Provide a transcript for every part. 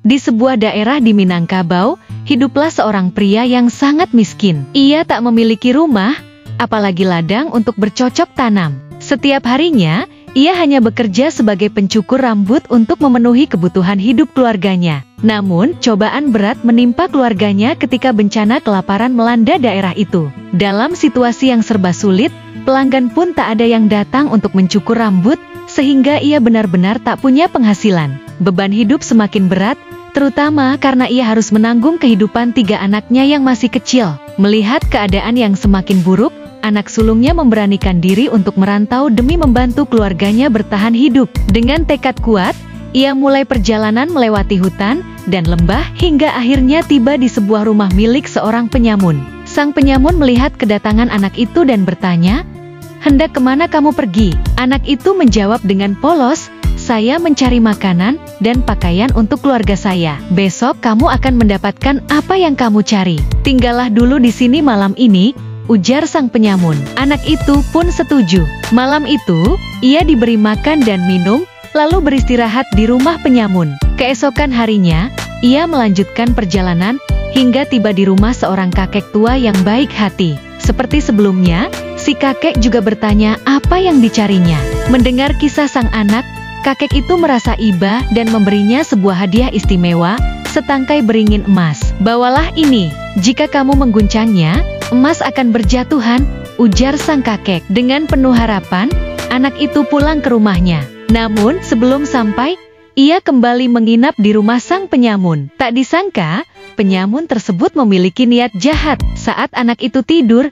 Di sebuah daerah di Minangkabau, hiduplah seorang pria yang sangat miskin. Ia tak memiliki rumah, apalagi ladang untuk bercocok tanam. Setiap harinya, ia hanya bekerja sebagai pencukur rambut untuk memenuhi kebutuhan hidup keluarganya. Namun, cobaan berat menimpa keluarganya ketika bencana kelaparan melanda daerah itu. Dalam situasi yang serba sulit, pelanggan pun tak ada yang datang untuk mencukur rambut, sehingga ia benar-benar tak punya penghasilan. Beban hidup semakin berat, terutama karena ia harus menanggung kehidupan 3 anaknya yang masih kecil. Melihat keadaan yang semakin buruk, anak sulungnya memberanikan diri untuk merantau demi membantu keluarganya bertahan hidup. Dengan tekad kuat, ia mulai perjalanan melewati hutan dan lembah hingga akhirnya tiba di sebuah rumah milik seorang penyamun. Sang penyamun melihat kedatangan anak itu dan bertanya, "Hendak kemana kamu pergi?" Anak itu menjawab dengan polos, "Saya mencari makanan dan pakaian untuk keluarga saya. Besok kamu akan mendapatkan apa yang kamu cari. Tinggallah dulu di sini malam ini," ujar sang penyamun. Anak itu pun setuju. Malam itu, ia diberi makan dan minum, lalu beristirahat di rumah penyamun. Keesokan harinya, ia melanjutkan perjalanan hingga tiba di rumah seorang kakek tua yang baik hati. Seperti sebelumnya, si kakek juga bertanya apa yang dicarinya. Mendengar kisah sang anak, kakek itu merasa iba dan memberinya sebuah hadiah istimewa, setangkai beringin emas. "Bawalah ini, jika kamu mengguncangnya, emas akan berjatuhan," ujar sang kakek. Dengan penuh harapan, anak itu pulang ke rumahnya. Namun, sebelum sampai, ia kembali menginap di rumah sang penyamun. Tak disangka, penyamun tersebut memiliki niat jahat. Saat anak itu tidur,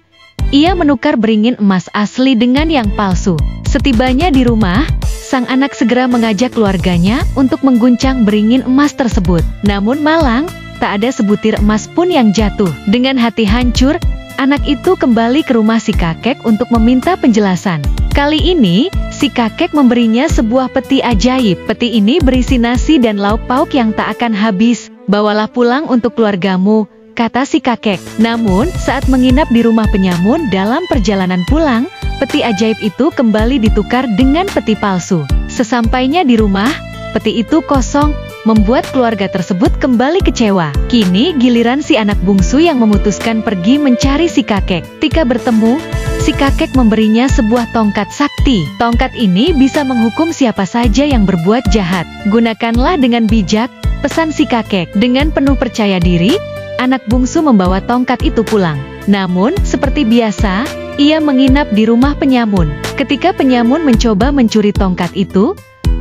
ia menukar beringin emas asli dengan yang palsu. Setibanya di rumah, sang anak segera mengajak keluarganya untuk mengguncang beringin emas tersebut. Namun malang, tak ada sebutir emas pun yang jatuh. Dengan hati hancur, anak itu kembali ke rumah si kakek untuk meminta penjelasan. Kali ini, si kakek memberinya sebuah peti ajaib. Peti ini berisi nasi dan lauk pauk yang tak akan habis. "Bawalah pulang untuk keluargamu," kata si kakek. Namun, saat menginap di rumah penyamun dalam perjalanan pulang, peti ajaib itu kembali ditukar dengan peti palsu. Sesampainya di rumah, peti itu kosong, membuat keluarga tersebut kembali kecewa. Kini giliran si anak bungsu yang memutuskan pergi mencari si kakek. Ketika bertemu, si kakek memberinya sebuah tongkat sakti. Tongkat ini bisa menghukum siapa saja yang berbuat jahat. "Gunakanlah dengan bijak," pesan si kakek. Dengan penuh percaya diri, anak bungsu membawa tongkat itu pulang. Namun, seperti biasa, ia menginap di rumah penyamun. Ketika penyamun mencoba mencuri tongkat itu,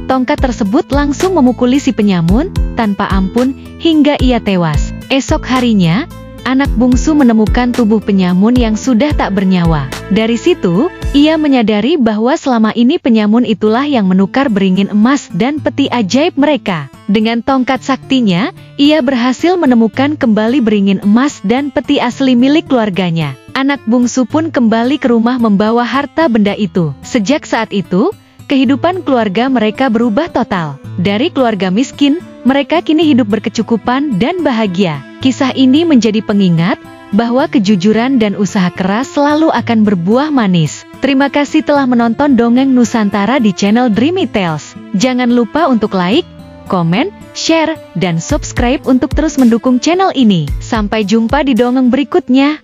tongkat tersebut langsung memukuli si penyamun tanpa ampun hingga ia tewas. Esok harinya, anak bungsu menemukan tubuh penyamun yang sudah tak bernyawa. Dari situ, ia menyadari bahwa selama ini penyamun itulah yang menukar beringin emas dan peti ajaib mereka. Dengan tongkat saktinya, ia berhasil menemukan kembali beringin emas dan peti asli milik keluarganya. Anak bungsu pun kembali ke rumah membawa harta benda itu. Sejak saat itu, kehidupan keluarga mereka berubah total. Dari keluarga miskin, mereka kini hidup berkecukupan dan bahagia. Kisah ini menjadi pengingat bahwa kejujuran dan usaha keras selalu akan berbuah manis. Terima kasih telah menonton Dongeng Nusantara di channel Dreamy Tales. Jangan lupa untuk like, komen, share, dan subscribe untuk terus mendukung channel ini. Sampai jumpa di dongeng berikutnya.